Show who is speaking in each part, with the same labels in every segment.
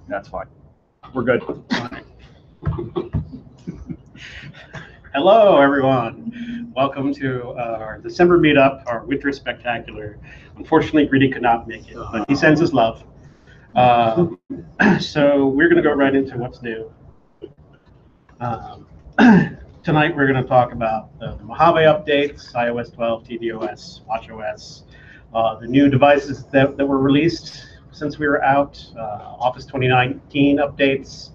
Speaker 1: That's fine. We're good.
Speaker 2: Hello, everyone. Welcome to our December meetup, our winter spectacular. Unfortunately, Greedy could not make it, but he sends his love. So we're going to go right into what's new. Tonight, we're going to talk about the Mojave updates, iOS 12, tvOS, watchOS, the new devices that were released since we were out, Office 2019 updates,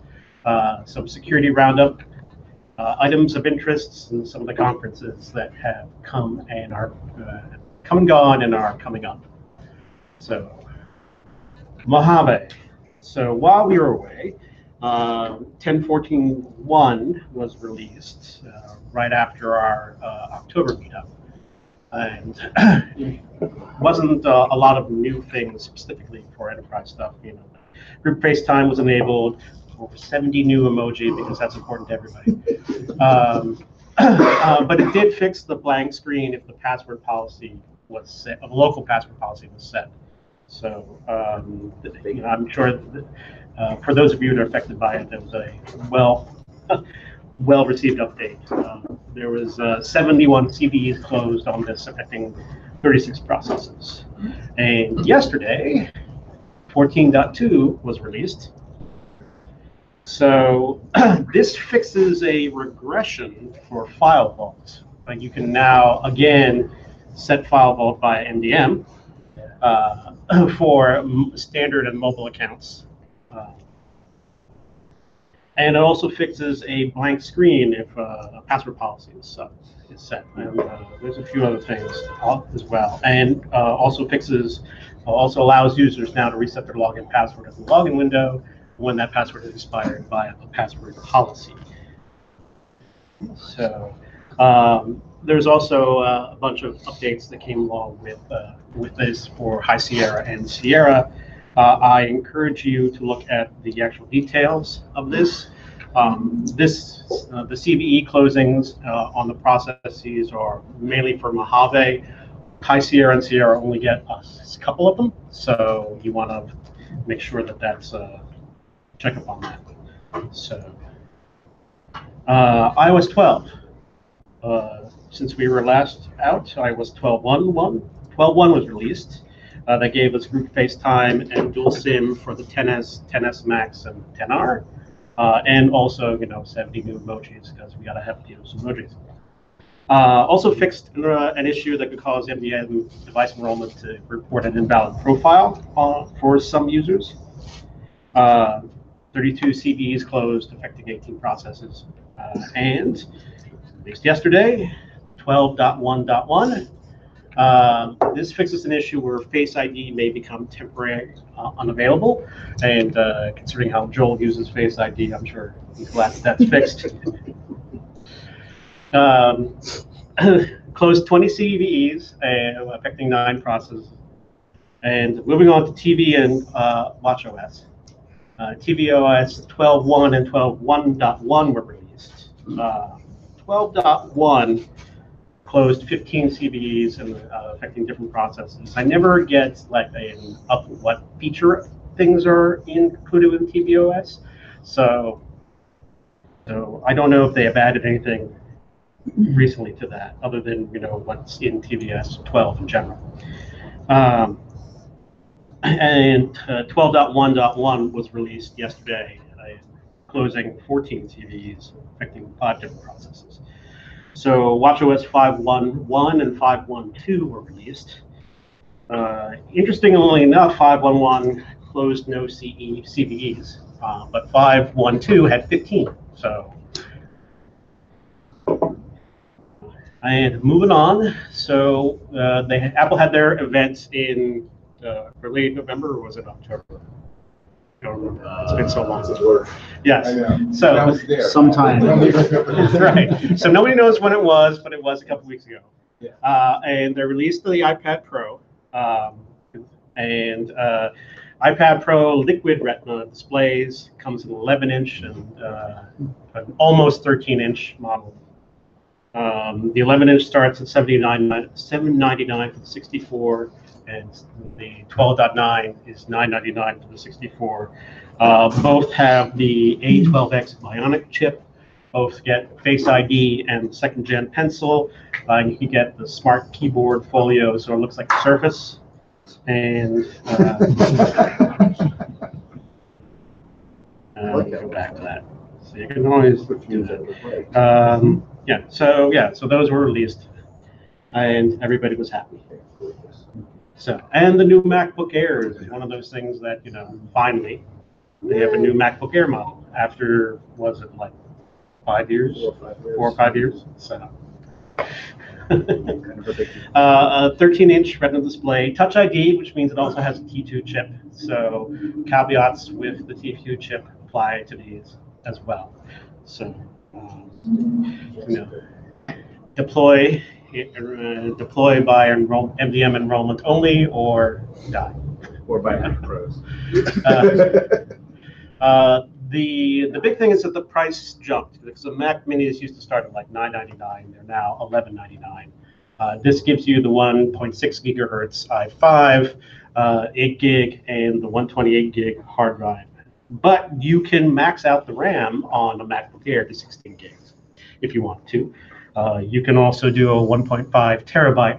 Speaker 2: some security roundup, items of interest, and some of the conferences that have come and are come and gone and are coming up. So, Mojave. So while we were away, 10.14.1 was released right after our October meetup, and it wasn't a lot of new things specifically for enterprise stuff. You know, group FaceTime was enabled. Over 70 new emoji because that's important to everybody. But it did fix the blank screen if the password policy was set, a local password policy was set. So you know, I'm sure that, for those of you that are affected by it, there was a well-received update. There was 71 CVEs closed on this, affecting 36 processes. And yesterday, 14.2 was released. So this fixes a regression for file vault. You can now, again, set file vault via MDM for standard and mobile accounts. And it also fixes a blank screen if a password policy is set. And there's a few other things as well. And also allows users now to reset their login password at the login window when that password is expired via a password policy. So there's also a bunch of updates that came along with this for High Sierra and Sierra. I encourage you to look at the actual details of this. The CVE closings on the processes are mainly for Mojave. High Sierra and Sierra only get a couple of them, so you want to make sure that that's check up on that. So iOS 12. Since we were last out, iOS 12.1 was released. That gave us group FaceTime and dual SIM for the 10S, 10S Max, and 10R, and also 70 new emojis because we gotta have those emojis. Also fixed an issue that could cause MDM device enrollment to report an invalid profile for some users. 32 CVEs closed, affecting 18 processes, and released yesterday, 12.1.1. This fixes an issue where Face ID may become temporarily unavailable, and considering how Joel uses Face ID, I'm sure he's glad that's fixed. Closed 20 CVEs, affecting 9 processes. And moving on to TV and watchOS. tvOS 12.1 and 12.1.1 were released. 12.1 closed 15 CVEs and affecting different processes. I never get like what feature things are included in tvOS, so I don't know if they have added anything recently to that, other than what's in tvOS 12 in general. And 12.1.1 was released yesterday, closing 14 CVEs, affecting 5 different processes. So watchOS 5.1.1 and 5.1.2 were released. Interestingly enough, 5.1.1 closed no CVEs, but 5.1.2 had 15. So, and moving on, so Apple had their events in early November, or was it October? I don't remember. It's been so long. Yes. So
Speaker 3: sometime.
Speaker 2: Right. So nobody knows when it was, but it was a couple weeks ago. Yeah. And they released the iPad Pro, and iPad Pro Liquid Retina displays, comes in 11-inch and an almost 13-inch model. The 11-inch starts at $799 for the 64. and the 12.9 is $999 for the 64. Both have the A12X Bionic chip. Both get Face ID and second-gen pencil. And you can get the smart keyboard folio, so it looks like a Surface. And go back to that. So you can always do that. So those were released, and everybody was happy. So, and the new MacBook Air is one of those things that, finally, they have a new MacBook Air model after, was it like 5 years? 4 or 5 years? So. A 13-inch Retina display, Touch ID, which means it also has a T2 chip. So caveats with the T2 chip apply to these as well. So, deploy by MDM enrollment only, or die.
Speaker 1: Or by Mac Pros.
Speaker 2: The big thing is that the price jumped, because the Mac Minis used to start at like $999. They're now $1199. This gives you the 1.6 gigahertz i5, 8 gig, and the 128 gig hard drive. But you can max out the RAM on a MacBook Air to 16 gigs if you want to. You can also do a 1.5 terabyte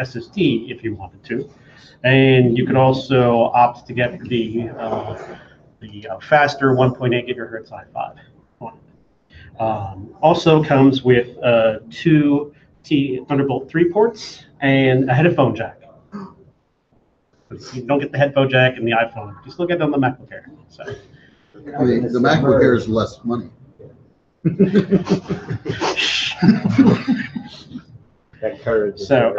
Speaker 2: SSD if you wanted to, and you can also opt to get the faster 1.8 gigahertz i5. Also comes with 2 Thunderbolt 3 ports and a headphone jack. You don't get the headphone jack in the iPhone, you still get it on the MacBook Air. So.
Speaker 3: The MacBook Air is less money.
Speaker 2: So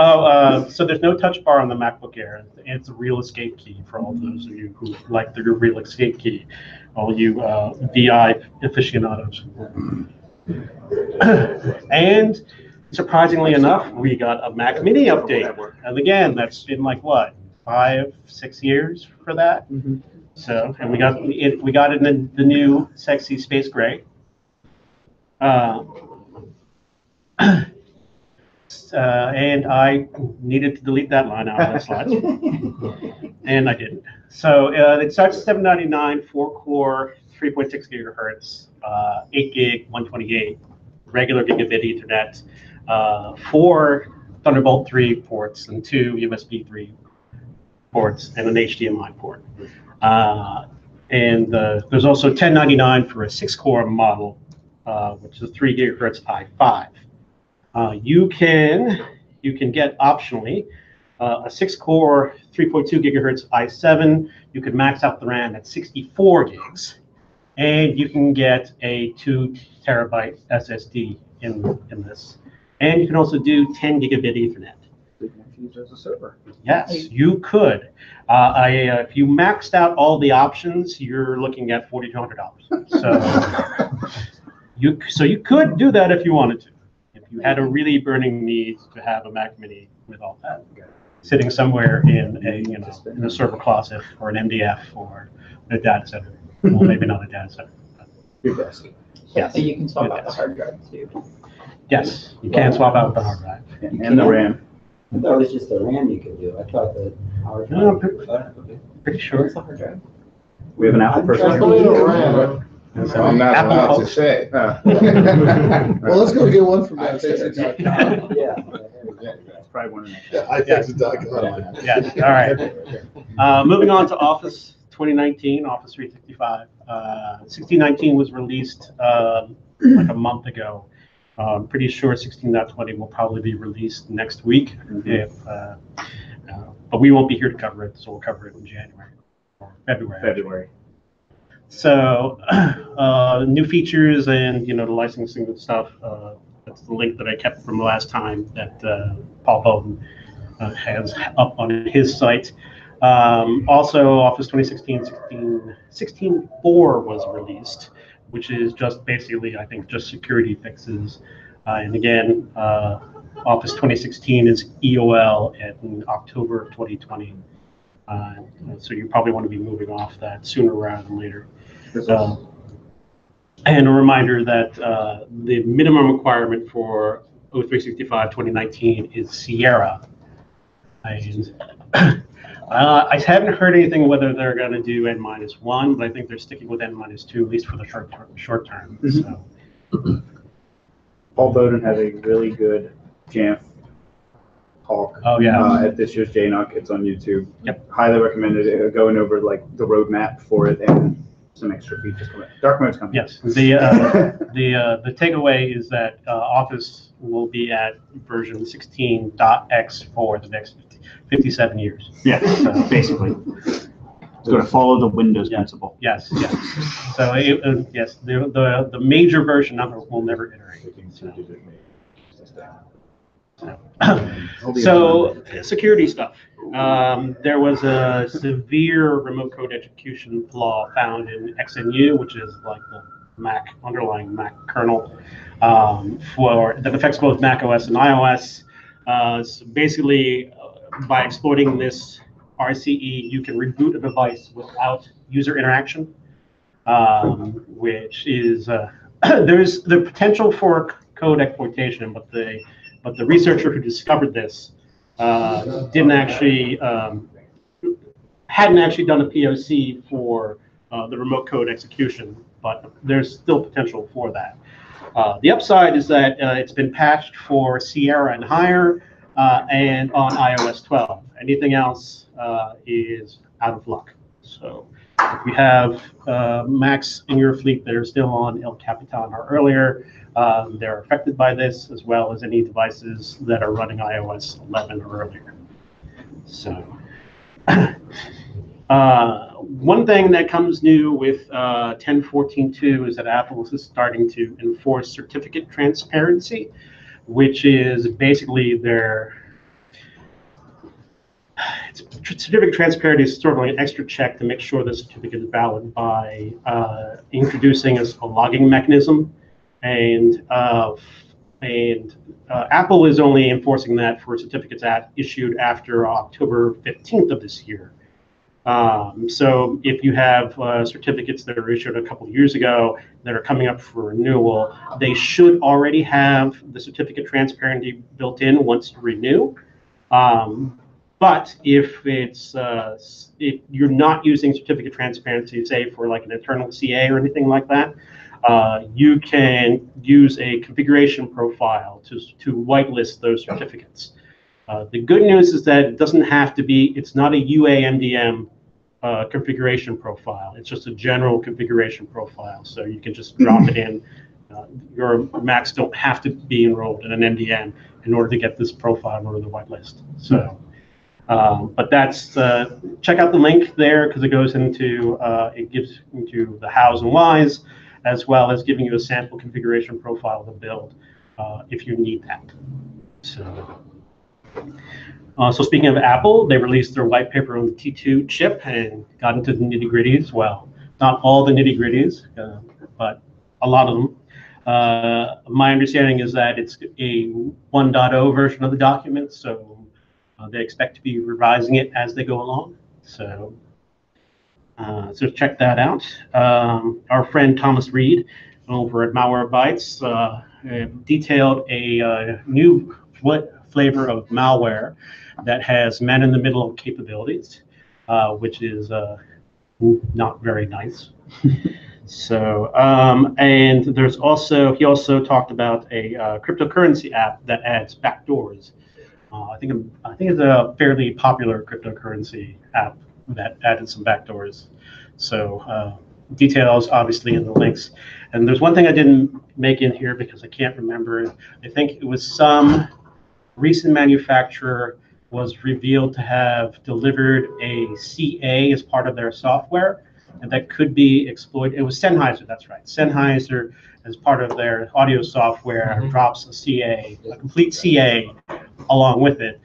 Speaker 2: there's no touch bar on the MacBook Air. It's a real escape key for all those of you who like the real escape key, all you VI aficionados. And surprisingly enough, we got a Mac Mini update. And again, that's been like what, 5-6 years for that. So, and we got it in the new sexy space gray. And I needed to delete that line out of that slide, and I didn't. So it starts at $799, 4-core, 3.6 gigahertz, 8 gig, 128, regular gigabit Ethernet, 4 Thunderbolt 3 ports, and 2 USB 3 ports, and an HDMI port. And there's also $1099 for a 6-core model, which is a 3 gigahertz i5. You can get optionally a 6-core 3.2 gigahertz i7. You can max out the RAM at 64 gigs, and you can get a 2 terabyte SSD in this. And you can also do 10 gigabit Ethernet.
Speaker 1: Use as a server.
Speaker 2: Yes, you could. If you maxed out all the options, you're looking at $4,200. So you could do that if you wanted to. If you had a really burning need to have a Mac Mini with all that sitting somewhere in a server closet or an MDF or a data center. Well, maybe not a data center.
Speaker 1: Your desk.
Speaker 2: Yes.
Speaker 4: So you can swap out the hard drive too.
Speaker 2: Yes, you can swap out the hard drive.
Speaker 1: And the RAM.
Speaker 4: I thought it was just the RAM you could do. I thought the hard drive.
Speaker 2: No, pretty sure.
Speaker 4: What's the hard drive?
Speaker 1: We have an Apple person.
Speaker 5: I'm not allowed to say.
Speaker 3: Well, let's go get one from
Speaker 5: iFixit.com.
Speaker 4: Yeah.
Speaker 1: That's probably one of the next.
Speaker 3: iFixit.com.
Speaker 2: Yes, all right. Moving on to Office 2019, Office 365. 1619 was released like a month ago. I'm pretty sure 16.20 will probably be released next week, but we won't be here to cover it, so we'll cover it in January or February. So new features and the licensing and stuff. That's the link that I kept from last time that Paul Bowden has up on his site. Also, Office 2016 16.4 was released, which is just basically, I think, just security fixes. And again, Office 2016 is EOL in October of 2020. So you probably want to be moving off that sooner rather than later. And a reminder that the minimum requirement for O365 2019 is Sierra. And I haven't heard anything whether they're going to do N-1, but I think they're sticking with N-2, at least for the short term. So.
Speaker 1: Paul Bowden had a really good Jamf talk.
Speaker 2: Oh, yeah.
Speaker 1: At this year's JNUC. It's on YouTube.
Speaker 2: Yep.
Speaker 1: Highly recommended it. Going over like the roadmap for it and some extra features coming. Dark mode's coming.
Speaker 2: Yes. The takeaway is that Office will be at version 16.x for the next 57 years.
Speaker 1: Yeah, basically. It's going to follow the Windows principle.
Speaker 2: Yes, yes. So yes, the major version of it will never iterate. So security stuff. There was a severe remote code execution flaw found in XNU, which is like the underlying Mac kernel, that affects both Mac OS and iOS. So basically, by exploiting this RCE, you can reboot a device without user interaction, which is there's the potential for code exploitation, but the researcher who discovered this hadn't actually done a POC for the remote code execution, but there's still potential for that. The upside is that it's been patched for Sierra and higher and on iOS 12. Anything else is out of luck. So if you have Macs in your fleet that are still on El Capitan or earlier, they're affected by this, as well as any devices that are running iOS 11 or earlier. So one thing that comes new with 10.14.2 is that Apple is starting to enforce certificate transparency, which is basically certificate transparency is sort of like an extra check to make sure the certificate is valid by introducing a logging mechanism, and Apple is only enforcing that for certificates issued after October 15th of this year. So if you have certificates that are issued a couple of years ago that are coming up for renewal, they should already have the certificate transparency built in once you renew. But if if you're not using certificate transparency, say for like an internal CA or anything like that, you can use a configuration profile to whitelist those certificates. The good news is that it doesn't have to be, it's not a UAMDM configuration profile. It's just a general configuration profile. So you can just drop it in. Your Macs don't have to be enrolled in an MDM in order to get this profile or the whitelist. So, but that's, check out the link there because it goes into, it gives into the hows and whys, as well as giving you a sample configuration profile to build if you need that. So. So speaking of Apple, they released their white paper on the T2 chip and got into the nitty-gritties. Well, not all the nitty-gritties, but a lot of them. My understanding is that it's a 1.0 version of the document, so they expect to be revising it as they go along. So, so check that out. Our friend Thomas Reed over at Malwarebytes detailed a new flavor of malware that has man-in-the-middle capabilities, which is not very nice. So, and there's also, he also talked about a cryptocurrency app that adds backdoors. I think it's a fairly popular cryptocurrency app that added some backdoors. So details obviously in the links. And there's one thing I didn't make in here because I can't remember. I think it was some recent manufacturer was revealed to have delivered a CA as part of their software, and that could be exploited. It was Sennheiser, that's right. Sennheiser, as part of their audio software, drops a CA, a complete CA, along with it,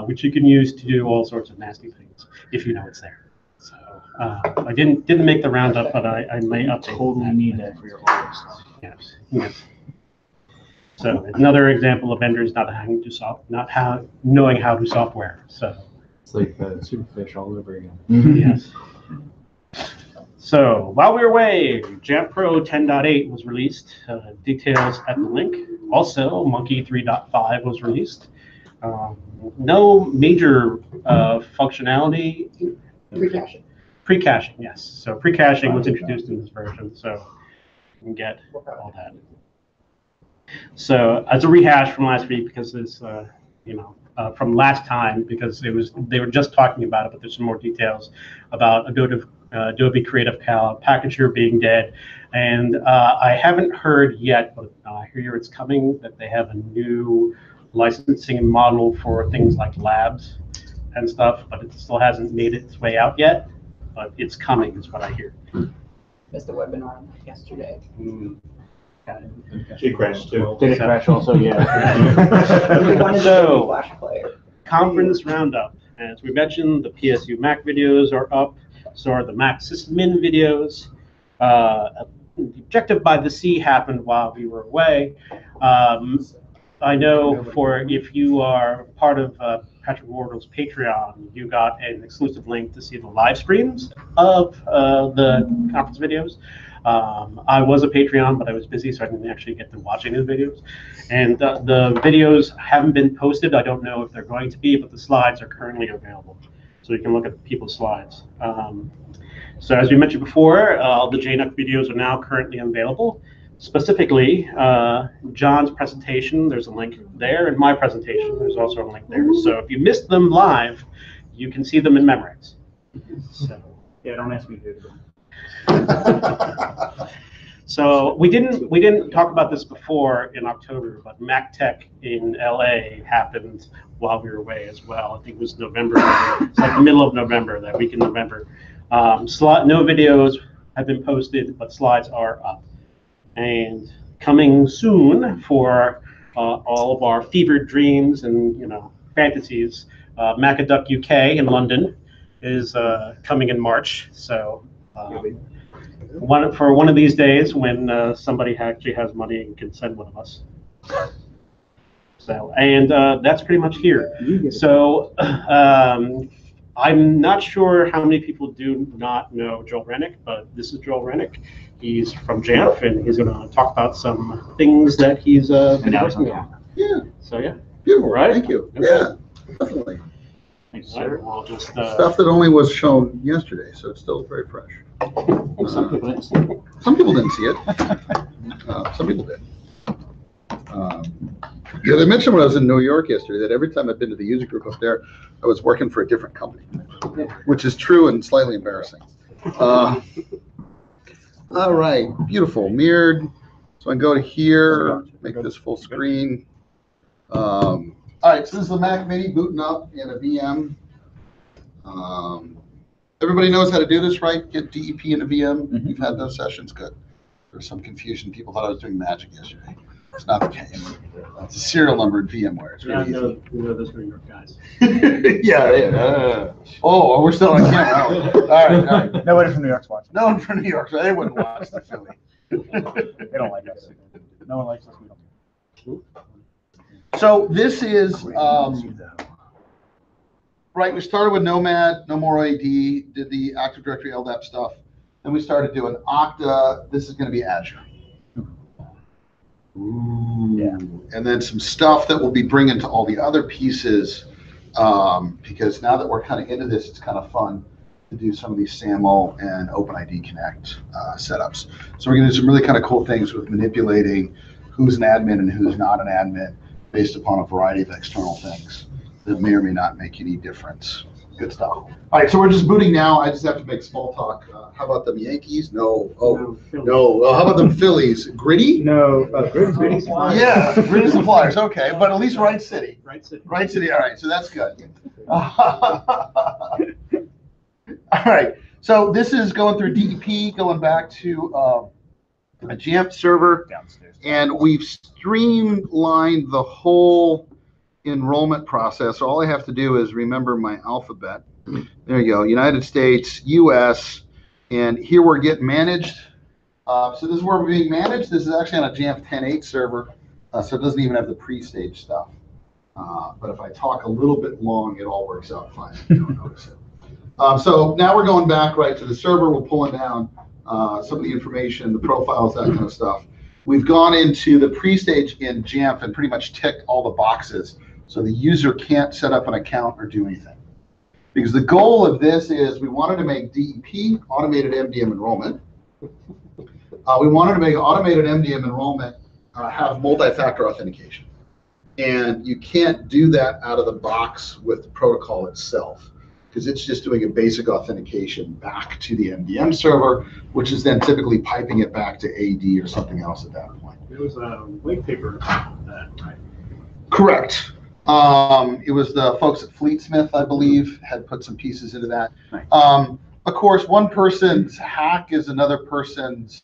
Speaker 2: which you can use to do all sorts of nasty things if you know it's there. So I didn't make the roundup, but I may update.
Speaker 1: Totally need that for your artists.
Speaker 2: Yes. Yes. So another example of vendors not knowing how to software. So
Speaker 6: it's like Superfish all over again.
Speaker 2: Yes. So while we were away, Jamf Pro 10.8 was released. Details at the link. Also, Monkey 3.5 was released. No major functionality.
Speaker 7: Pre-caching.
Speaker 2: Pre-caching, yes. So pre-caching was introduced in this version, so you can get all that. So as a rehash from last week, because it's from last time, because they were just talking about it, but there's some more details about Adobe Creative Cloud Packager being dead, and I haven't heard yet, but I hear it's coming, that they have a new licensing model for things like labs and stuff, but it still hasn't made its way out yet. But it's coming, is what I hear.
Speaker 7: Missed the webinar on that yesterday.
Speaker 1: She crashed too.
Speaker 6: Did it crash also? Yeah.
Speaker 7: We wanted to
Speaker 2: So-
Speaker 7: do Flash Player.
Speaker 2: Conference roundup. As we mentioned, the PSU Mac videos are up. So are the Mac SysMin videos. The Objective by the Sea happened while we were away. I know if you are part of Patrick Wardle's Patreon, you got an exclusive link to see the live streams of the conference videos. I was a Patreon, but I was busy, so I didn't actually get to watch any of the videos. And the videos haven't been posted. I don't know if they're going to be, but the slides are currently available. So you can look at people's slides. So as we mentioned before, all the JNUC videos are now currently available. Specifically, John's presentation, there's a link there, and my presentation, there's also a link there. So if you missed them live, you can see them in Memorex. So.
Speaker 1: Yeah, don't ask me to do it.
Speaker 2: So we didn't talk about this before in October, but MacTech in LA happened while we were away as well. I think it was November. It's like the middle of November, that week in November. No videos have been posted, but slides are up. And coming soon for all of our fevered dreams and fantasies, MacAduck UK in London is coming in March. So for one of these days when somebody actually has money and can send one of us. So that's pretty much here. So I'm not sure how many people do not know Joel Rennick, but this is Joel Rennick. He's from Jamf, and he's going to talk about some things that he's been working on.
Speaker 3: Yeah.
Speaker 2: So yeah.
Speaker 3: Beautiful.
Speaker 2: Right?
Speaker 3: Thank you.
Speaker 2: Okay.
Speaker 3: Yeah, definitely.
Speaker 2: Thanks, sir. We'll just,
Speaker 3: Stuff that only was shown yesterday, so it's still very fresh.
Speaker 6: Some people didn't see it.
Speaker 3: Some people didn't see it. Some people did. Yeah, they mentioned when I was in New York yesterday that every time I've been to the user group up there, I was working for a different company, which is true and slightly embarrassing. All right, beautiful, mirrored. So I go to here, make this full screen. All right, so this is the Mac Mini booting up in a VM. Everybody knows how to do this, right? Get DEP in a VM. You've had those sessions, good. There's some confusion. People thought I was doing magic yesterday. It's not the case. It's a serial number in VMware. It's really easy.
Speaker 2: we know those New York guys.
Speaker 3: Yeah. Oh, we're still on camera. All right.
Speaker 1: Nobody from New York's watching.
Speaker 3: No one from New York, so they wouldn't watch the Philly.
Speaker 1: They don't like us. No one likes us. We don't.
Speaker 3: So this is, right, we started with Nomad, No More AD, did the Active Directory LDAP stuff. Then we started doing Okta. This is going to be Azure. Ooh.
Speaker 1: Yeah.
Speaker 3: And then some stuff that we'll be bringing to all the other pieces, because now that we're kind of into this, it's kind of fun to do some of these SAML and OpenID Connect setups. So we're going to do some really kind of cool things with manipulating who's an admin and who's not an admin based upon a variety of external things that may or may not make any difference. Good stuff. All right, so we're just booting now. I just have to make small talk. How about them Yankees? No. Oh, no. How about them Phillies? Gritty?
Speaker 1: No. Gritty.
Speaker 3: Yeah, Gritty Suppliers. Okay, but at least Right City.
Speaker 2: Right, Sid?
Speaker 3: Right City. All right, so that's good. All right, so this is going through DEP, going back to a Jamf server,
Speaker 1: Downstairs.
Speaker 3: and we've streamlined the whole enrollment process. So all I have to do is remember my alphabet. There you go, United States, US, and here we're getting managed. So this is where we're being managed. This is actually on a Jamf 10.8 server, so it doesn't even have the pre-stage stuff. But if I talk a little bit long, it all works out fine. You don't notice it. So now we're going back right to the server. We're pulling down some of the information, the profiles, that kind of stuff. We've gone into the pre-stage in Jamf and pretty much ticked all the boxes So the user can't set up an account or do anything. Because the goal of this is we wanted to make DEP, automated MDM enrollment. We wanted to make automated MDM enrollment have multi-factor authentication. And you can't do that out of the box with the protocol itself, because it's just doing a basic authentication back to the MDM server, which is then typically piping it back to AD or something else at that point.
Speaker 2: There was a white paper about that, right?
Speaker 3: Correct. It was the folks at Fleetsmith, I believe, had put some pieces into that.
Speaker 1: Nice.
Speaker 3: Of course, one person's hack is another person's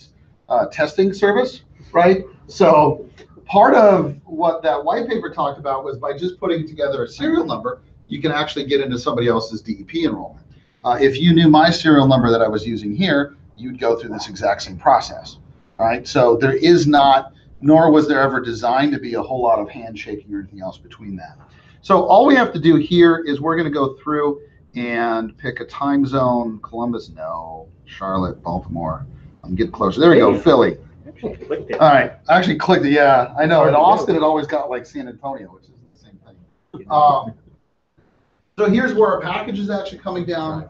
Speaker 3: testing service, right? So part of what that white paper talked about was by just putting together a serial number, you can actually get into somebody else's DEP enrollment. If you knew my serial number that I was using here, you'd go through this exact same process, right? So there is not, nor was there ever designed to be a whole lot of handshaking or anything else between that. So all we have to do here is we're going to go through and pick a time zone. Columbus, no. Charlotte, Baltimore. I'm getting closer. There we go, Philly. All right, I actually clicked it. Yeah, I know. In Austin, it always got like San Antonio, which is the same thing. So here's where our package is actually coming down.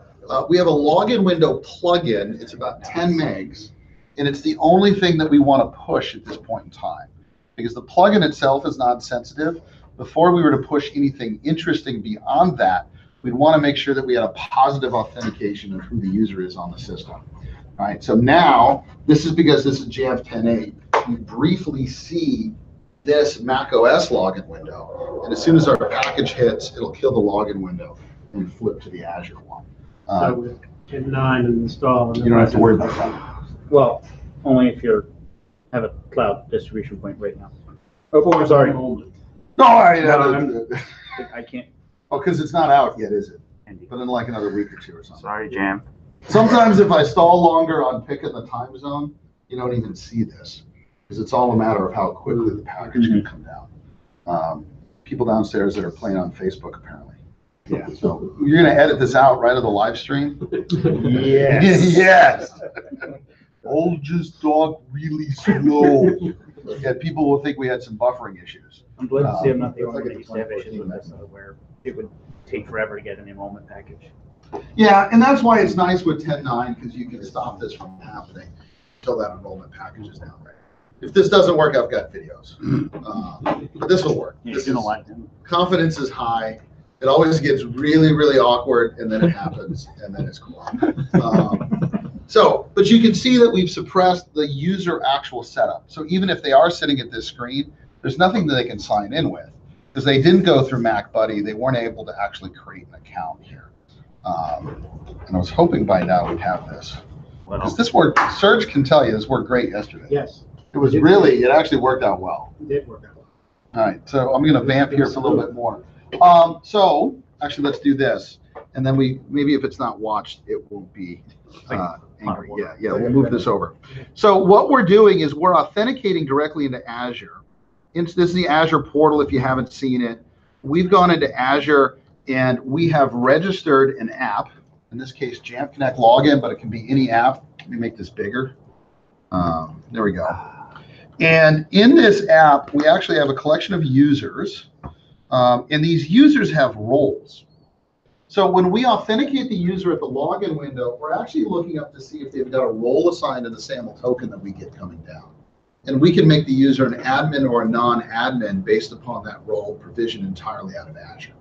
Speaker 3: We have a login window plugin. It's about 10 megs, and it's the only thing that we want to push at this point in time, because the plugin itself is not sensitive. Before we were to push anything interesting beyond that, we'd want to make sure that we had a positive authentication of who the user is on the system. All right, so now, this is because this is JF 10.8. You briefly see this macOS login window, and as soon as our package hits, it'll kill the login window and flip to the Azure one.
Speaker 2: So with 10.9 install.
Speaker 3: You don't have to worry about that.
Speaker 6: Well, only if you have a cloud distribution point right now.
Speaker 2: Oh,
Speaker 6: sorry.
Speaker 3: No,
Speaker 6: I can't.
Speaker 3: oh, because it's not out yet, is it? But in like another week or two or something.
Speaker 6: Sorry, Jam.
Speaker 3: Sometimes if I stall longer on picking the time zone, you don't even see this, because it's all a matter of how quickly the package can come down. People downstairs that are playing on Facebook, apparently.
Speaker 1: Yeah.
Speaker 3: So you're going to edit this out right of the live stream?
Speaker 1: Yes.
Speaker 3: Yes. I'll just talk really slow. Yeah, people will think we had some buffering issues.
Speaker 6: I'm glad to see I'm not the
Speaker 3: It's
Speaker 6: only
Speaker 3: like
Speaker 6: one
Speaker 3: a
Speaker 6: that used to have
Speaker 3: 2014
Speaker 6: issues with this, where it would take forever to get an enrollment package.
Speaker 3: Yeah, and that's why it's nice with 10.9, because you can stop this from happening until that enrollment package is down there. If this doesn't work, I've got videos. But this will work.
Speaker 6: Yeah,
Speaker 3: This
Speaker 6: you're
Speaker 3: is,
Speaker 6: gonna like them.
Speaker 3: confidence is high. It always gets really, really awkward, and then it happens, and then it's cool. But you can see that we've suppressed the user actual setup. So even if they are sitting at this screen, there's nothing that they can sign in with, because they didn't go through MacBuddy. They weren't able to actually create an account here. And I was hoping by now we'd have this. Because this worked, Serge can tell you, this worked great yesterday.
Speaker 2: Yes,
Speaker 3: It was really, it actually worked out well.
Speaker 2: it did work out.
Speaker 3: All right, so I'm going to vamp here for a little bit more. So actually, let's do this. And then maybe if it's not watched, it won't be angry. Yeah, we'll move this over. So what we're doing is we're authenticating directly into Azure. This is the Azure portal if you haven't seen it. We've gone into Azure and we have registered an app, in this case, Jamf Connect login, but it can be any app. Let me make this bigger. There we go. And in this app, we actually have a collection of users, and these users have roles. So when we authenticate the user at the login window, we're actually looking up to see if they've got a role assigned in the SAML token that we get coming down. And we can make the user an admin or a non-admin based upon that role provisioned entirely out of Azure.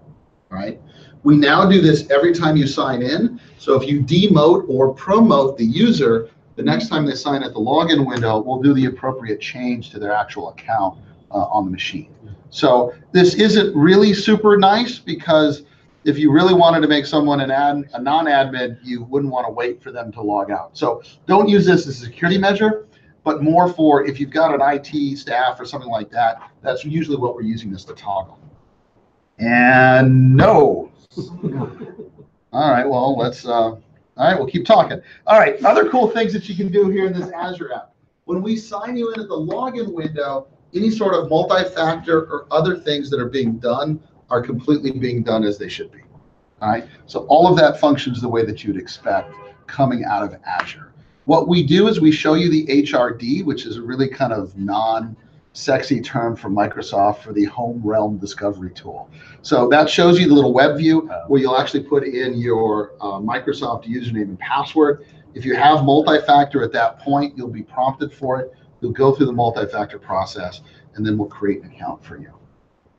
Speaker 3: Right? We now do this every time you sign in. So if you demote or promote the user, the next time they sign at the login window, we'll do the appropriate change to their actual account on the machine. So this isn't really super nice, because if you really wanted to make someone a non-admin, you wouldn't want to wait for them to log out. So don't use this as a security measure, but more for if you've got an IT staff or something like that, that's usually what we're using this to toggle. And no. All right, well, all right, we'll keep talking. All right, other cool things that you can do here in this Azure app. When we sign you in at the login window, any sort of multi-factor or other things that are being done are completely being done as they should be. All right, so all of that functions the way that you'd expect coming out of Azure. What we do is we show you the HRD, which is a really kind of sexy term from Microsoft for the home realm discovery tool. So that shows you the little web view where you'll actually put in your Microsoft username and password. If you have multi-factor at that point, you'll be prompted for it. You'll go through the multi-factor process, and then we'll create an account for you.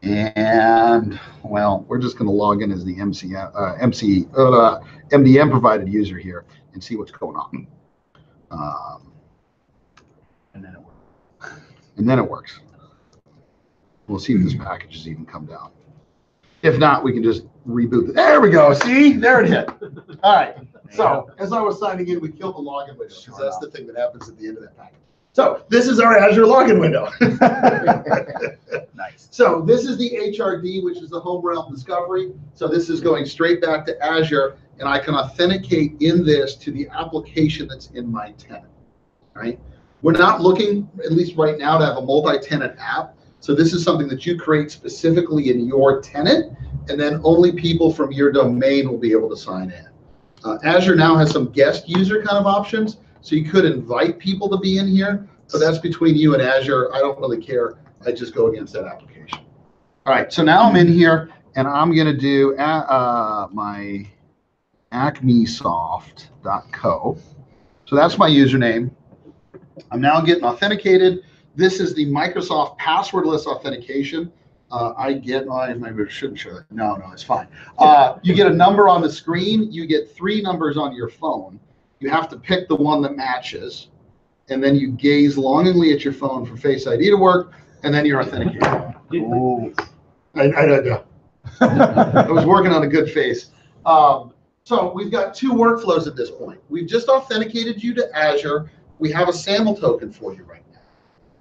Speaker 3: And well, we're just going to log in as the MDM provided user here and see what's going on.
Speaker 6: And then it works.
Speaker 3: And then it works. We'll see if this package has even come down. If not, we can just reboot it. There we go. See, there it hit. All right. So as I was signing in, we killed the login window because that's the thing that happens at the end of that package. So this is our Azure login window.
Speaker 6: Nice.
Speaker 3: So this is the HRD, which is the home realm discovery. So this is going straight back to Azure, and I can authenticate in this to the application that's in my tenant. Right? We're not looking, at least right now, to have a multi-tenant app. So this is something that you create specifically in your tenant, and then only people from your domain will be able to sign in. Azure now has some guest user kind of options. So you could invite people to be in here, but that's between you and Azure. I don't really care. I just go against that application. All right, so now I'm in here, and I'm going to do my acmesoft.co. So that's my username. I'm now getting authenticated. This is the Microsoft passwordless authentication. I maybe I shouldn't show that. No, it's fine. You get a number on the screen. You get 3 numbers on your phone. You have to pick the one that matches, and then you gaze longingly at your phone for Face ID to work, and then you're authenticated. Ooh. I was working on a good face. So we've got 2 workflows at this point. We've just authenticated you to Azure. We have a SAML token for you right now.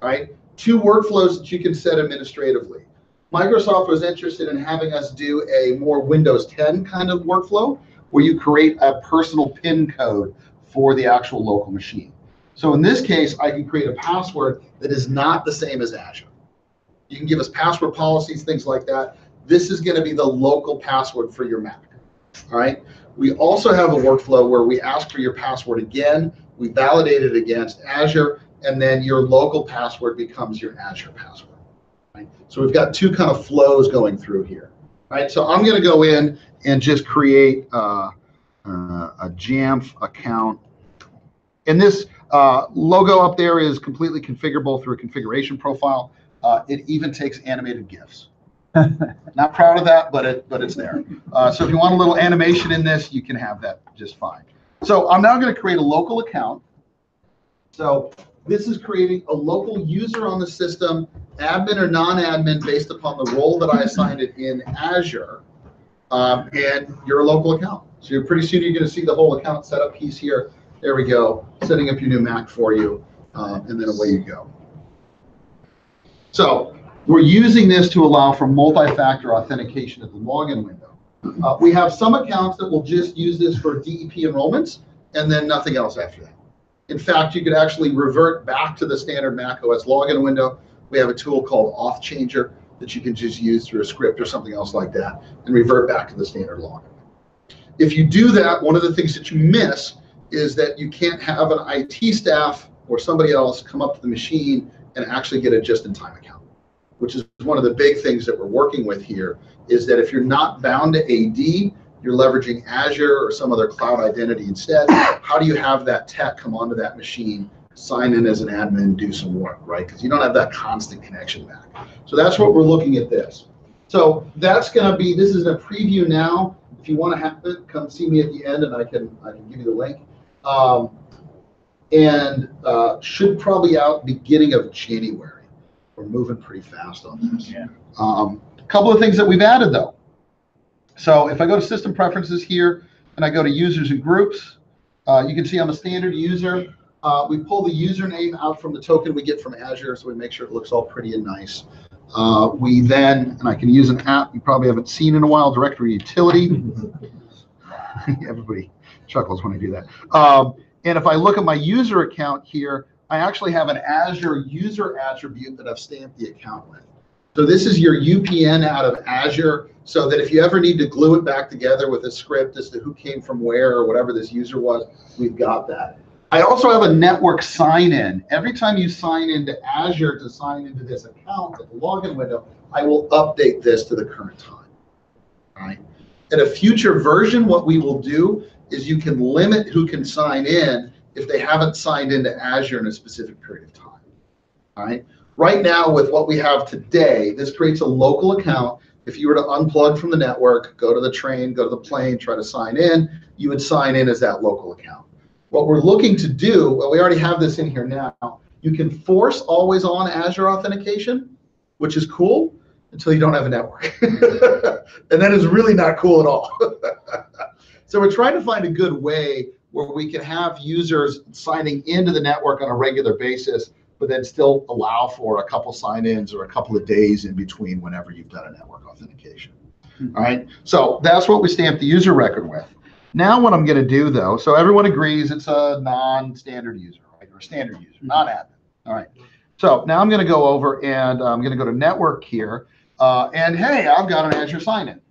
Speaker 3: All right, 2 workflows that you can set administratively. Microsoft was interested in having us do a more Windows 10 kind of workflow where you create a personal PIN code for the actual local machine. So in this case, I can create a password that is not the same as Azure. You can give us password policies, things like that. This is going to be the local password for your Mac. All right. We also have a workflow where we ask for your password again. We validate it against Azure, and then your local password becomes your Azure password. Right? So we've got 2 kind of flows going through here. Right. So I'm going to go in and just create a Jamf account. And this logo up there is completely configurable through a configuration profile. It even takes animated GIFs. Not proud of that, but it's there. So if you want a little animation in this, you can have that just fine. So I'm now going to create a local account. So this is creating a local user on the system, admin or non-admin, based upon the role that I assigned it in Azure. And you're a local account. So pretty soon you're going to see the whole account setup piece here. There we go, setting up your new Mac for you, and then away you go. So we're using this to allow for multi-factor authentication at the login window. We have some accounts that will just use this for DEP enrollments, and then nothing else after that. In fact, you could actually revert back to the standard macOS login window. We have a tool called Auth Changer that you can just use through a script or something else like that and revert back to the standard login. If you do that, one of the things that you miss is that you can't have an IT staff or somebody else come up to the machine and actually get a just-in-time account, which is one of the big things that we're working with here, is that if you're not bound to AD, you're leveraging Azure or some other cloud identity instead. How do you have that tech come onto that machine, sign in as an admin, do some work, right? Because you don't have that constant connection back. So that's what we're looking at this. So that's going to be, this is a preview now. If you want to have it, come see me at the end and I can give you the link. Should probably out beginning of January. We're moving pretty fast on this.
Speaker 6: Yeah.
Speaker 3: A couple of things that we've added though. So if I go to System Preferences here and I go to Users and Groups, you can see I'm a standard user. We pull the username out from the token we get from Azure, so we make sure it looks all pretty and nice. We then, and I can use an app you probably haven't seen in a while, Directory Utility. Everybody chuckles when I do that. And if I look at my user account here, I actually have an Azure user attribute that I've stamped the account with. So this is your UPN out of Azure, so that if you ever need to glue it back together with a script as to who came from where or whatever this user was, we've got that. I also have a network sign-in. Every time you sign into Azure to sign into this account at the login window, I will update this to the current time. All right. At a future version, what we will do is you can limit who can sign in if they haven't signed into Azure in a specific period of time. All right. Right now, with what we have today, this creates a local account. If you were to unplug from the network, go to the train, go to the plane, try to sign in, you would sign in as that local account. What we're looking to do, well, we already have this in here now, you can force always on Azure authentication, which is cool until you don't have a network. And that is really not cool at all. So we're trying to find a good way where we can have users signing into the network on a regular basis, but then still allow for a couple sign-ins or a couple of days in between whenever you've done a network authentication. All right, so that's what we stamp the user record with. Now what I'm going to do, though, so everyone agrees it's a non-standard user, right, or a standard user, non-admin. All right, so now I'm going to go over and I'm going to go to network here, and hey, I've got an Azure sign-in.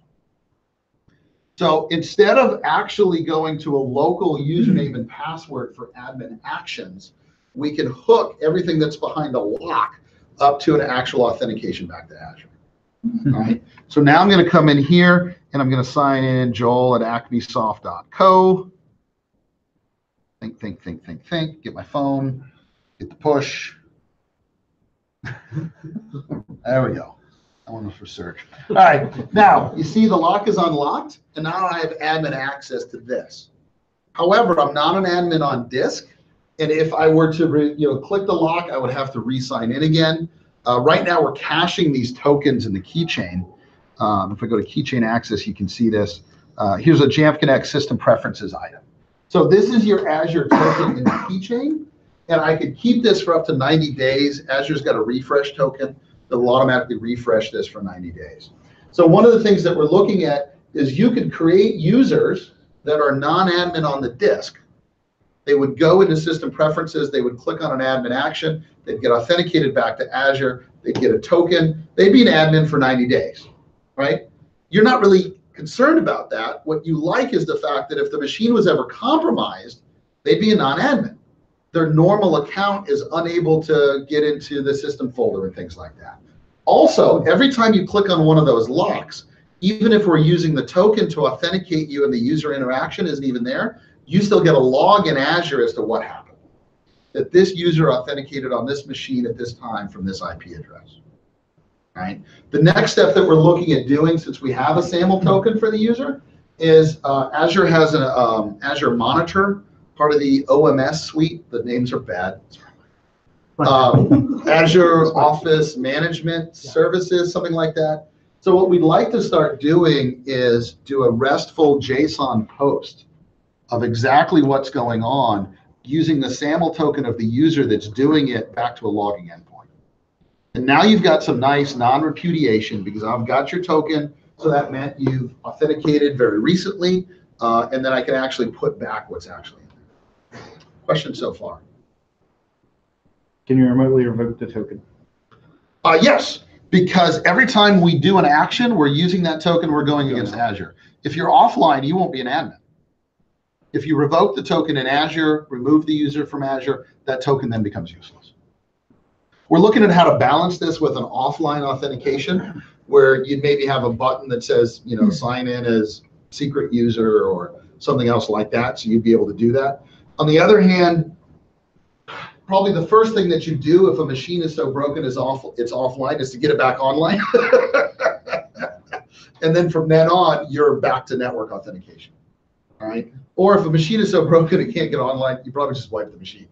Speaker 3: So instead of actually going to a local username and password for admin actions, we can hook everything that's behind a lock up to an actual authentication back to Azure. All right. So now I'm going to come in here and I'm going to sign in Joel at acmesoft.co. Think. Get my phone. Get the push. There we go. That one was for search. All right. Now, you see the lock is unlocked, and now I have admin access to this. However, I'm not an admin on disk. And if I were to click the lock, I would have to re-sign in again. Right now, we're caching these tokens in the keychain. If I go to keychain access, you can see this. Here's a Jamf Connect system preferences item. So this is your Azure token in the keychain. And I could keep this for up to 90 days. Azure's got a refresh token that will automatically refresh this for 90 days. So one of the things that we're looking at is you could create users that are non-admin on the disk. They would go into system preferences, they would click on an admin action, they'd get authenticated back to Azure, they'd get a token, they'd be an admin for 90 days, right? You're not really concerned about that. What you like is the fact that if the machine was ever compromised, they'd be a non-admin. Their normal account is unable to get into the system folder and things like that. Also, every time you click on one of those locks, even if we're using the token to authenticate you and the user interaction isn't even there, you still get a log in Azure as to what happened. That this user authenticated on this machine at this time from this IP address. Right? The next step that we're looking at doing, since we have a SAML token for the user, is Azure has an Azure Monitor, part of the OMS suite. The names are bad. Azure Office Management Services, something like that. So what we'd like to start doing is do a RESTful JSON post of exactly what's going on using the SAML token of the user that's doing it back to a logging endpoint. And now you've got some nice non-repudiation because I've got your token, so that meant you've authenticated very recently, and then I can actually put back what's actually in there. Question so far?
Speaker 1: Can you remotely revoke the token?
Speaker 3: Yes, because every time we do an action, we're using that token, we're going against Azure. If you're offline, you won't be an admin. If you revoke the token in Azure, remove the user from Azure, that token then becomes useless. We're looking at how to balance this with an offline authentication, where you'd maybe have a button that says, sign in as secret user or something else like that, so you'd be able to do that. On the other hand, probably the first thing that you do if a machine is so broken it's offline is to get it back online. And then from then on, you're back to network authentication. All right. Or if a machine is so broken it can't get online, you probably just wipe the machine.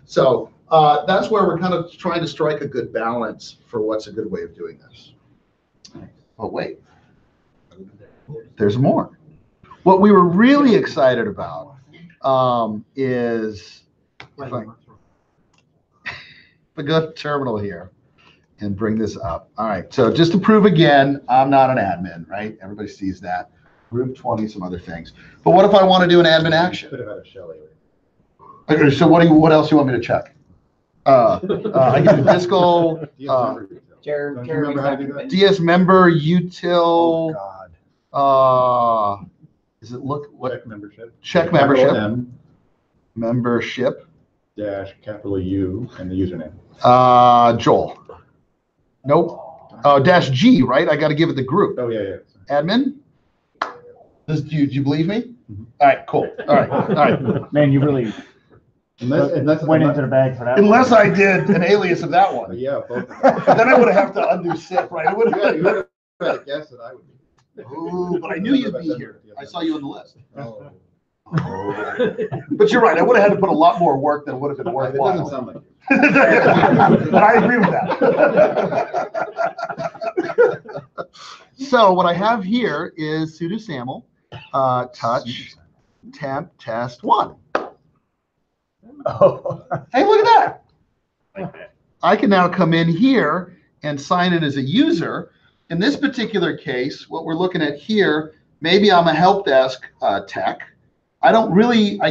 Speaker 3: So that's where we're kind of trying to strike a good balance for what's a good way of doing this. Oh, wait. There's more. What we were really excited about is if I go to terminal here and bring this up. All right. So just to prove again, I'm not an admin, right? Everybody sees that. Group 20, some other things. But what if I want to do an admin action? Okay, so what else do you want me to check? I can do Disco, DS member, util. Does it look what?
Speaker 5: Check membership.
Speaker 3: Check membership. Membership.
Speaker 5: Dash capital U and the username.
Speaker 3: Joel. Nope. Oh, dash G, right? I got to give it the group.
Speaker 5: Oh, yeah.
Speaker 3: Admin? Do you believe me? All right, cool. All right.
Speaker 6: Man, you really
Speaker 5: Unless
Speaker 6: went into the bag for that.
Speaker 3: Unless I did an alias of that one.
Speaker 5: Yeah, both of them.
Speaker 3: Then I would have to undo SIP, right? I would
Speaker 5: Yeah, you
Speaker 3: have.
Speaker 5: would have had a guess that I would be.
Speaker 3: Ooh, but I knew you'd be here. I saw you on the list.
Speaker 5: Oh.
Speaker 3: But you're right. I would have had to put a lot more work than would have been
Speaker 5: It doesn't
Speaker 3: worthwhile.
Speaker 5: sound like you.
Speaker 3: But I agree with that. So what I have here is sudo saml, touch, temp, test 1. Hey, look at that. I can now come in here and sign in as a user. In this particular case, what we're looking at here, maybe I'm a help desk tech. I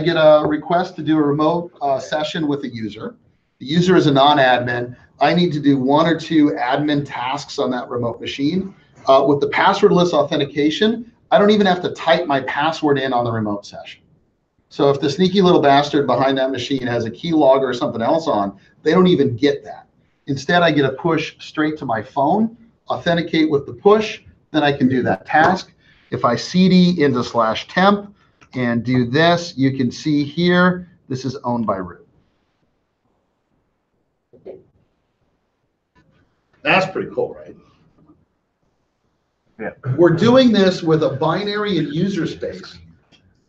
Speaker 3: get a request to do a remote session with a user. The user is a non-admin. I need to do 1 or 2 admin tasks on that remote machine. With the passwordless authentication, I don't even have to type my password in on the remote session. So if the sneaky little bastard behind that machine has a keylogger or something else on, they don't even get that. Instead, I get a push straight to my phone, authenticate with the push, then I can do that task. If I cd into /temp and do this, you can see here, this is owned by root. That's pretty cool, right?
Speaker 6: Yeah.
Speaker 3: We're doing this with a binary and user space.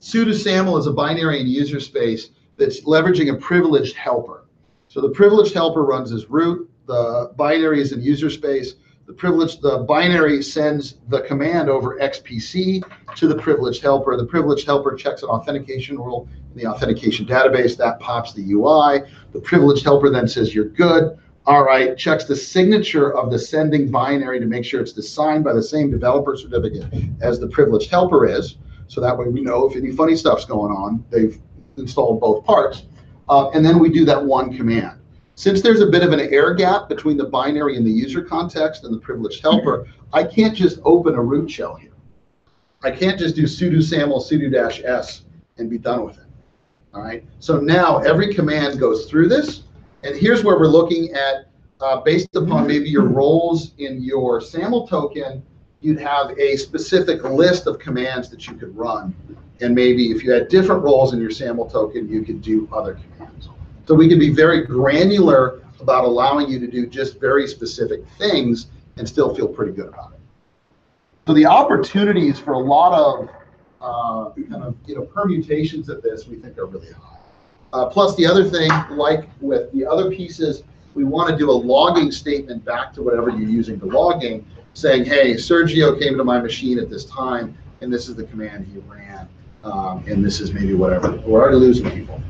Speaker 3: Sudo saml is a binary and user space that's leveraging a privileged helper. So the privileged helper runs as root. The binary is in user space. The binary sends the command over XPC to the privileged helper. The privileged helper checks an authentication rule in the authentication database. That pops the UI. The privileged helper then says you're good. All right, checks the signature of the sending binary to make sure it's signed by the same developer certificate as the privileged helper is. So that way we know if any funny stuff's going on, they've installed both parts. And then we do that one command. Since there's a bit of an air gap between the binary and the user context and the privileged helper, I can't just open a root shell here. I can't just do sudo saml sudo-s and be done with it. All right. So now every command goes through this. And here's where we're looking at, based upon maybe your roles in your SAML token, you'd have a specific list of commands that you could run. And maybe if you had different roles in your SAML token, you could do other commands. So we can be very granular about allowing you to do just very specific things and still feel pretty good about it. So the opportunities for a lot of permutations of this we think are really high. Plus the other thing, like with the other pieces, we want to do a logging statement back to whatever you're using for logging, saying, hey, Sergio came to my machine at this time, and this is the command he ran, and this is maybe whatever. We're already losing people.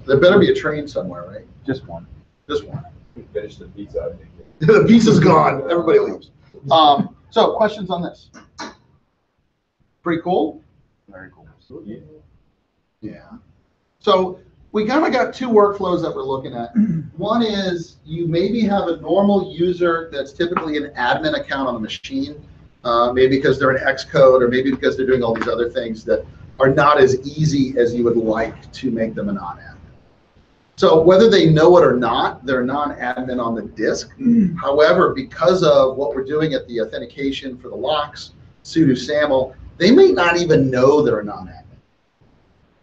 Speaker 3: There better be a train somewhere, right?
Speaker 6: Just one.
Speaker 3: Just one.
Speaker 5: Finish the pizza.
Speaker 3: The pizza's gone. Everybody leaves. So questions on this? Pretty cool?
Speaker 6: Very cool.
Speaker 3: Yeah. So we kind of got 2 workflows that we're looking at. One is you maybe have a normal user that's typically an admin account on the machine, maybe because they're an Xcode or maybe because they're doing all these other things that are not as easy as you would like to make them a non-admin. So whether they know it or not, they're non-admin on the disk. However, because of what we're doing at the authentication for the locks, sudo saml, they may not even know they're a non-admin.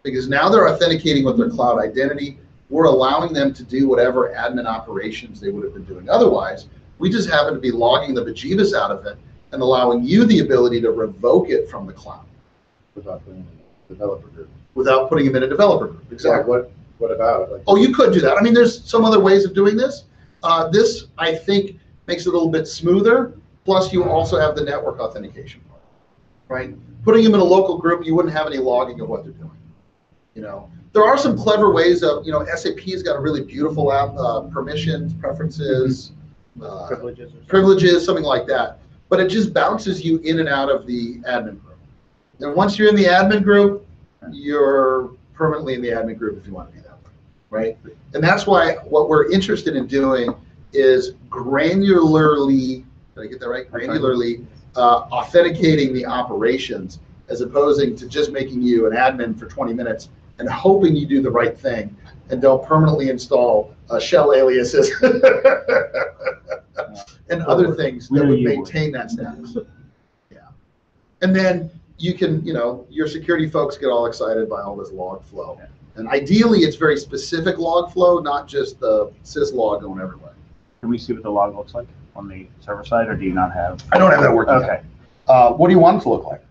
Speaker 3: Because now they're authenticating with their cloud identity. We're allowing them to do whatever admin operations they would have been doing otherwise. We just happen to be logging the bejeebus out of it and allowing you the ability to revoke it from the cloud.
Speaker 5: Without putting in a developer group.
Speaker 3: Without putting them in a developer group, exactly.
Speaker 5: Yeah, what about it? Like,
Speaker 3: oh, you could do that. I mean, there's some other ways of doing this. This, I think, makes it a little bit smoother. Plus, you also have the network authentication part, right? Putting them in a local group, you wouldn't have any logging of what they're doing. You know, there are some clever ways of, SAP's got a really beautiful app, permissions, preferences, privileges, something like that. But it just bounces you in and out of the admin group. And once you're in the admin group, you're permanently in the admin group if you want to be that way, right? And that's why what we're interested in doing is granularly, did I get that right? Granularly authenticating the operations as opposing to just making you an admin for 20 minutes and hoping you do the right thing and don't permanently install shell aliases and other things that would maintain that status. Yeah. And then you can, your security folks get all excited by all this log flow. And ideally, it's very specific log flow, not just the syslog going everywhere.
Speaker 6: Can we see what the log looks like on the server side, or do you not have?
Speaker 3: I don't have that working
Speaker 6: Okay.
Speaker 3: yet. What do you want it to look like?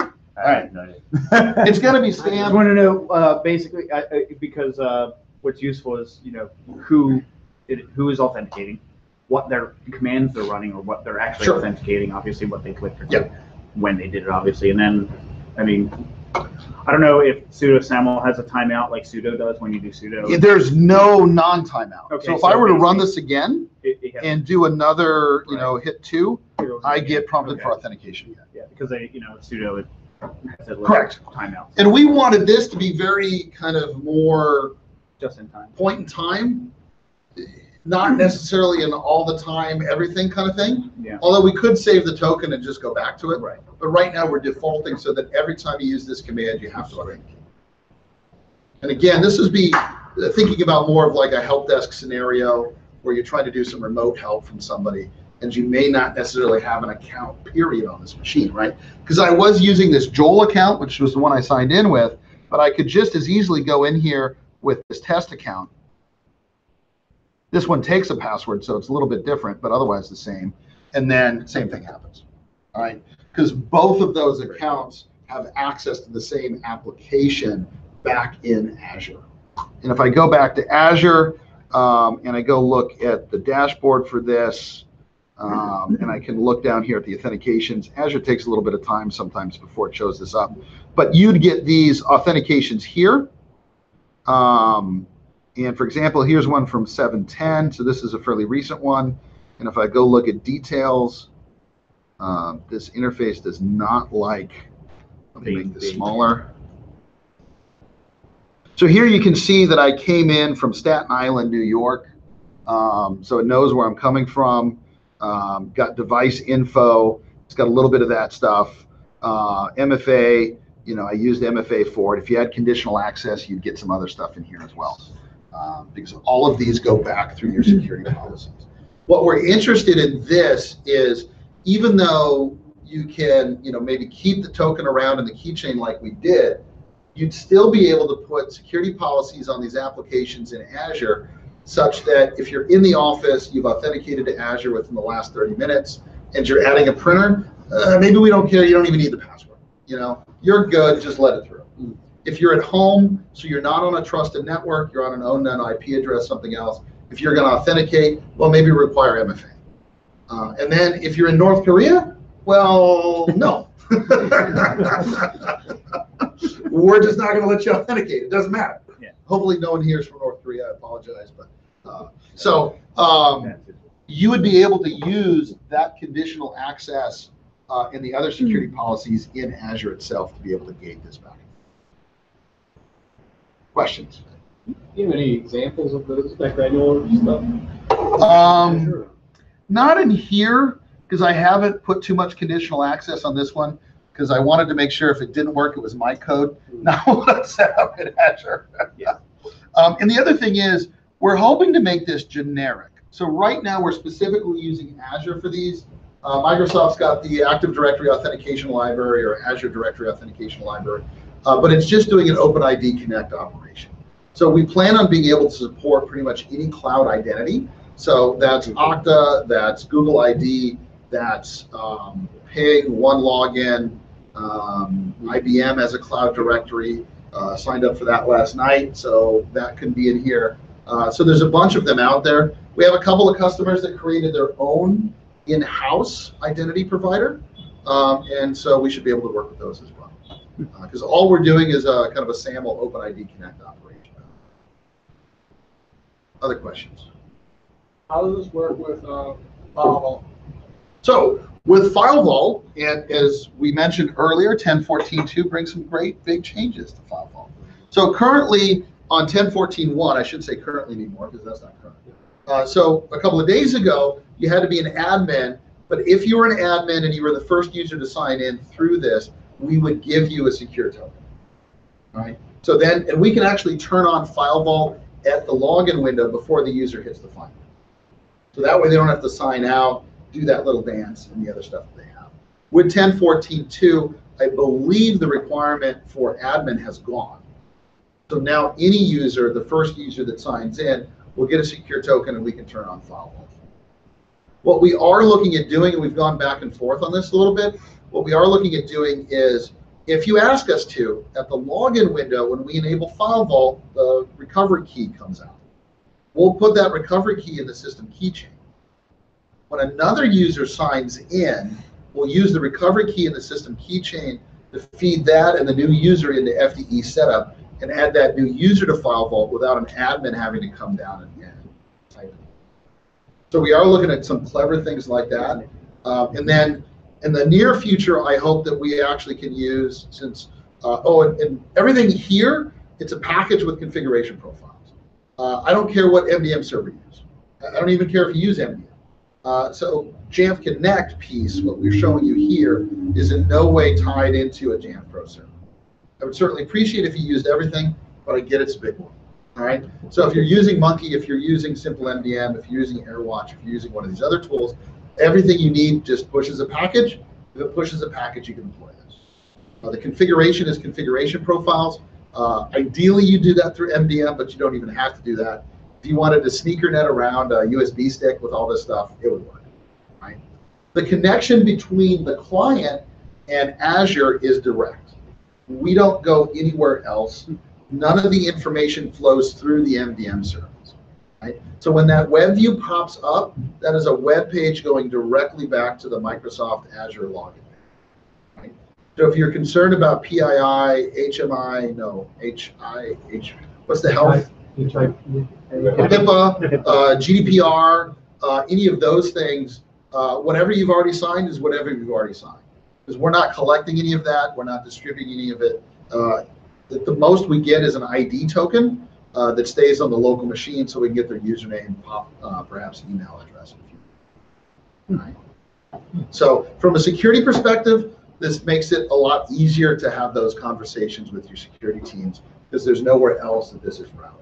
Speaker 6: All right. No,
Speaker 3: It's going to be
Speaker 1: I just
Speaker 3: stamped.
Speaker 1: want to know, basically, because what's useful is, who is authenticating, what their commands they're running, or what they're actually
Speaker 3: Sure.
Speaker 1: authenticating, obviously what they clicked or
Speaker 3: Yep.
Speaker 1: when they did it, obviously. And then, I mean, I don't know if sudo SAML has a timeout like sudo does when you do sudo.
Speaker 3: There's no non-timeout.
Speaker 1: Okay,
Speaker 3: so if
Speaker 1: so
Speaker 3: I were to run
Speaker 1: basically-
Speaker 3: this again
Speaker 1: It has-
Speaker 3: and do another, hit 2,
Speaker 1: it goes
Speaker 3: I
Speaker 1: again.
Speaker 3: get prompted
Speaker 1: Okay.
Speaker 3: for authentication.
Speaker 1: Yeah, because they, sudo it has a little
Speaker 3: Correct.
Speaker 1: timeout
Speaker 3: And we wanted this to be very kind of more
Speaker 1: just in time.
Speaker 3: point in time, not necessarily an all the time, everything kind of thing.
Speaker 1: Yeah.
Speaker 3: Although we could save the token and just go back to it.
Speaker 1: Right.
Speaker 3: But right now we're defaulting so that every time you use this command, you have to authenticate. And again, this is thinking about more of like a help desk scenario where you're trying to do some remote help from somebody and you may not necessarily have an account period on this machine, right? Because I was using this Joel account, which was the one I signed in with, but I could just as easily go in here with this test account. This one takes a password, so it's a little bit different, but otherwise the same. And then same thing happens, all right? Because both of those accounts have access to the same application back in Azure. And if I go back to Azure and I go look at the dashboard for this, and I can look down here at the authentications. Azure takes a little bit of time sometimes before it shows this up, but you'd get these authentications here. And for example, here's one from 7/10, so this is a fairly recent one. And if I go look at details, this interface does not like, let me make this smaller. So here you can see that I came in from Staten Island, New York. So it knows where I'm coming from. Got device info. It's got a little bit of that stuff. MFA, I used MFA for it. If you had conditional access, you'd get some other stuff in here as well. Because all of these go back through your security policies. What we're interested in this is, even though you can, maybe keep the token around in the keychain like we did, you'd still be able to put security policies on these applications in Azure such that if you're in the office, you've authenticated to Azure within the last 30 minutes, and you're adding a printer, maybe we don't care, you don't even need the password. You're good, just let it through. If you're at home, so you're not on a trusted network, you're on an unknown IP address, something else, if you're gonna authenticate, well, maybe require MFA. And then if you're in North Korea, well, no. We're just not gonna let you authenticate, it doesn't matter.
Speaker 1: Yeah.
Speaker 3: Hopefully no one here is from North Korea, I apologize, but, you would be able to use that conditional access and the other security policies in Azure itself to be able to gate this back. Questions?
Speaker 8: Do you have any examples of those, that granular stuff?
Speaker 3: Not in here, because I haven't put too much conditional access on this one, because I wanted to make sure if it didn't work, it was my code, not what I set up in Azure.
Speaker 1: Yeah.
Speaker 3: And the other thing is, we're hoping to make this generic. So right now, we're specifically using Azure for these. Microsoft's got the Active Directory Authentication Library or Azure Directory Authentication Library, but it's just doing an OpenID Connect operation. So we plan on being able to support pretty much any cloud identity. So that's Okta, that's Google ID, that's Ping, OneLogin, IBM as a cloud directory. Signed up for that last night, so that can be in here. So there's a bunch of them out there. We have a couple of customers that created their own in-house identity provider, and so we should be able to work with those as well. Because all we're doing is kind of a SAML OpenID Connect operation. Other questions?
Speaker 8: How does this work with Firewall?
Speaker 3: So with FileVault, and as we mentioned earlier, 10.14.2 brings some great big changes to FileVault. So currently on 10.14.1, I should say currently anymore because that's not current. So a couple of days ago, you had to be an admin, but if you were an admin and you were the first user to sign in through this, we would give you a secure token. All right. So then, and we can actually turn on File Vault at the login window before the user hits the file. So that way they don't have to sign out, do that little dance and the other stuff that they have. With 10.14.2, I believe the requirement for admin has gone. So now any user, the first user that signs in, will get a secure token and we can turn on File Vault. What we are looking at doing, and we've gone back and forth on this a little bit, what we are looking at doing is, if you ask us to, at the login window, when we enable File Vault, the recovery key comes out. We'll put that recovery key in the system keychain. When another user signs in, we'll use the recovery key in the system keychain to feed that and the new user into FDE setup and add that new user to File Vault without an admin having to come down and type it. So we are looking at some clever things like that. And then in the near future, I hope that we actually can use, since, and everything here, it's a package with configuration profiles. I don't care what MDM server you use. I don't even care if you use MDM. So Jamf Connect piece, what we're showing you here, is in no way tied into a Jamf Pro server. I would certainly appreciate if you used everything, but I get it's a big one. All right. So if you're using Monkey, if you're using Simple MDM, if you're using AirWatch, if you're using one of these other tools, everything you need just pushes a package. If it pushes a package, you can deploy this. The configuration is configuration profiles. Ideally, you do that through MDM, but you don't even have to do that. If you wanted to sneaker net around a USB stick with all this stuff, it would work. Right? The connection between the client and Azure is direct. We don't go anywhere else. None of the information flows through the MDM service. Right? So when that web view pops up, that is a web page going directly back to the Microsoft Azure login. Right? So if you're concerned about PII, HMI, no, what's the health? HIPAA, GDPR, any of those things, whatever you've already signed is whatever you've already signed. Because we're not collecting any of that, we're not distributing any of it. The most we get is an ID token that stays on the local machine so we can get their username, perhaps email address. Right. So from a security perspective, this makes it a lot easier to have those conversations with your security teams because there's nowhere else that this is routing.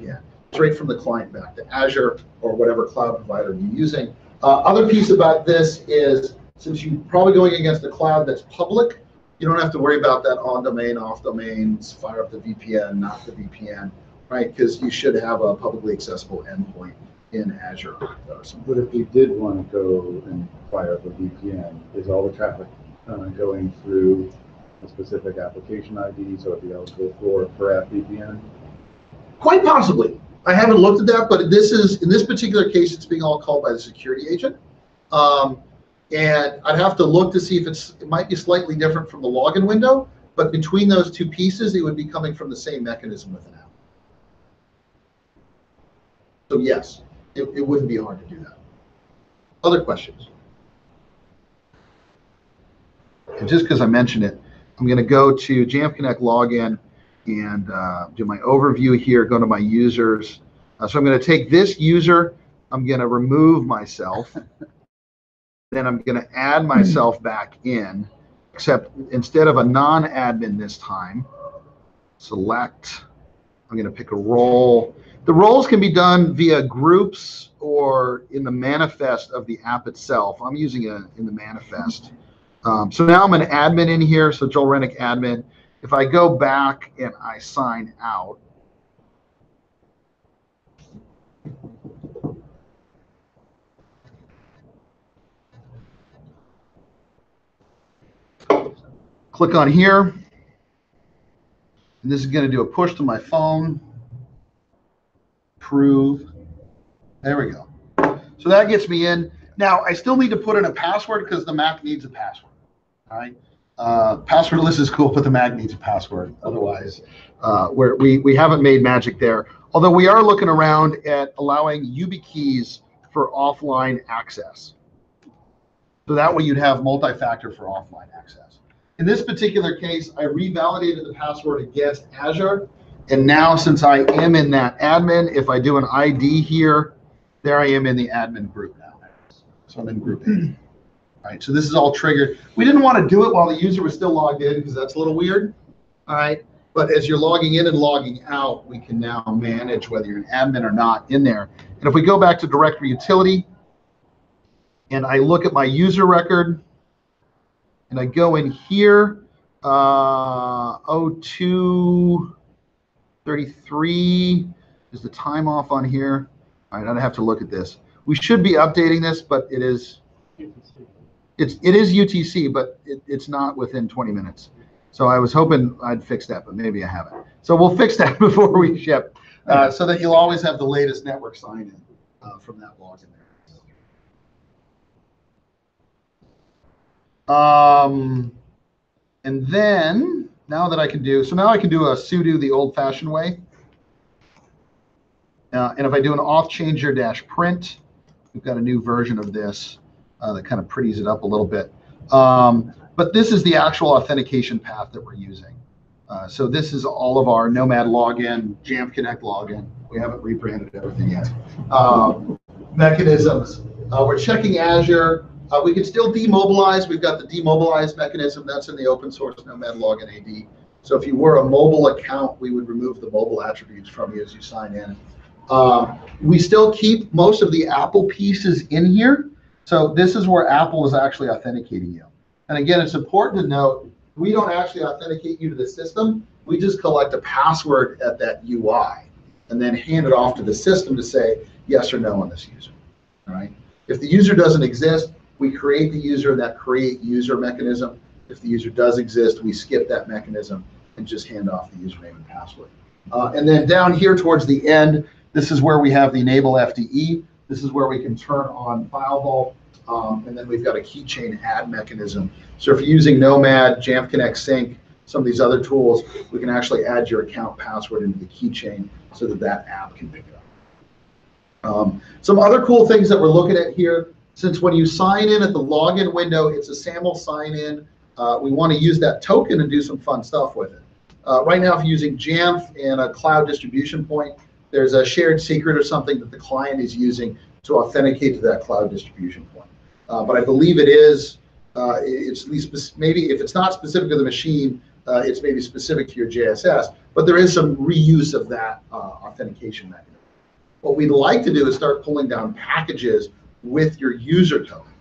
Speaker 3: Again, straight from the client back to Azure or whatever cloud provider you're using. Other piece about this is, since you're probably going against a cloud that's public, you don't have to worry about that on domain, off domains, fire up the VPN, not the VPN, right? Because you should have a publicly accessible endpoint in Azure.
Speaker 9: But if you did want to go and fire up a VPN, is all the traffic going through a specific application ID, so it'd be eligible for app VPN?
Speaker 3: Quite possibly. I haven't looked at that, but in this particular case, it's being all called by the security agent. And I'd have to look to see if it might be slightly different from the login window, but between those two pieces, it would be coming from the same mechanism with an app. So yes, it wouldn't be hard to do that. Other questions? And just because I mentioned it, I'm going to go to Jamf Connect login and do my overview here, go to my users. So I'm going to take this user, I'm going to remove myself. Then I'm going to add myself back in, except instead of a non-admin this time, select, I'm going to pick a role. The roles can be done via groups or in the manifest of the app itself. I'm using it in the manifest. So now I'm an admin in here, so Joel Rennick admin. If I go back and I sign out, click on here, and this is going to do a push to my phone. Approve. There we go. So that gets me in. Now, I still need to put in a password because the Mac needs a password. All right. Passwordless is cool, but the Mac needs a password. Otherwise, we haven't made magic there. Although we are looking around at allowing YubiKeys for offline access. So that way you'd have multi-factor for offline access. In this particular case, I revalidated the password against Azure. And now, since I am in that admin, if I do an ID here, there I am in the admin group now. So I'm in group A. All right, so this is all triggered. We didn't want to do it while the user was still logged in because that's a little weird. All right, But as you're logging in and logging out, we can now manage whether you're an admin or not in there. And if we go back to directory utility, and I look at my user record, and I go in here, 0233 is the time off on here. All right, I don't have to look at this. We should be updating this, but it is UTC, but it's not within 20 minutes. So I was hoping I'd fix that, but maybe I haven't. So we'll fix that before we ship, so that you'll always have the latest network sign-in from that login there. And then now that I can do, so now I can do a sudo the old-fashioned way. And if I do an auth changer -print, we've got a new version of this that kind of pretties it up a little bit. But this is the actual authentication path that we're using. So this is all of our Nomad login, Jamf Connect login. We haven't rebranded everything yet. Mechanisms. We're checking Azure. We can still demobilize. We've got the demobilize mechanism. That's in the open source Nomad login AD. So if you were a mobile account, we would remove the mobile attributes from you as you sign in. We still keep most of the Apple pieces in here. So this is where Apple is actually authenticating you. And again, it's important to note, we don't actually authenticate you to the system. We just collect a password at that UI and then hand it off to the system to say yes or no on this user. All right. If the user doesn't exist, we create the user, that create user mechanism. If the user does exist, we skip that mechanism and just hand off the username and password. And then down here towards the end, this is where we have the enable FDE. This is where we can turn on File Vault. And then we've got a keychain add mechanism. So if you're using Nomad, Jamf Connect Sync, some of these other tools, we can actually add your account password into the keychain so that that app can pick it up. Some other cool things that we're looking at here, since when you sign in at the login window, it's a SAML sign-in. We want to use that token and do some fun stuff with it. Right now, if you're using Jamf and a cloud distribution point, there's a shared secret or something that the client is using to authenticate to that cloud distribution point. But I believe it is, it's at least maybe if it's not specific to the machine, it's maybe specific to your JSS, but there is some reuse of that authentication mechanism. What we'd like to do is start pulling down packages with your user token.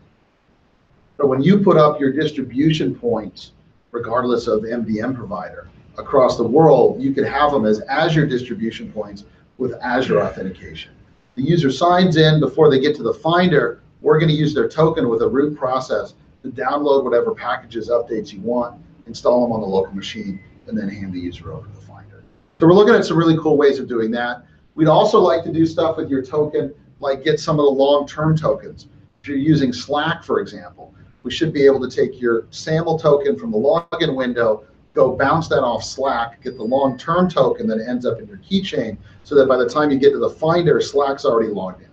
Speaker 3: So when you put up your distribution points, regardless of MDM provider, across the world, you could have them as Azure distribution points with Azure authentication. The user signs in before they get to the Finder. We're going to use their token with a root process to download whatever packages, updates you want, install them on the local machine, and then hand the user over to the Finder. So we're looking at some really cool ways of doing that. We'd also like to do stuff with your token, like get some of the long-term tokens. If you're using Slack, for example, we should be able to take your SAML token from the login window, go bounce that off Slack, get the long-term token that ends up in your keychain, so that by the time you get to the Finder, Slack's already logged in.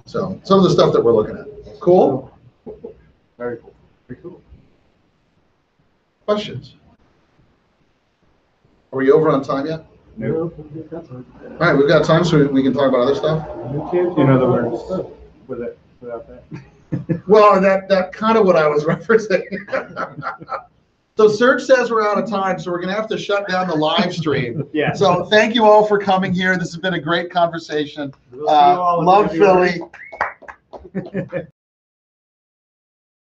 Speaker 3: So some of the stuff that we're looking at. Cool?
Speaker 1: Very cool. Very cool.
Speaker 3: Questions? Are we over on time yet?
Speaker 1: No.
Speaker 3: All right, we've got time so we can talk about other stuff.
Speaker 6: You can't do in other words without that.
Speaker 3: Well, that kind of what I was referencing. So Serge says we're out of time, so we're going to have to shut down the live stream.
Speaker 6: Yeah.
Speaker 3: So thank you all for coming here. This has been a great conversation.
Speaker 6: We'll see you all in
Speaker 3: Love
Speaker 6: February.
Speaker 3: Philly.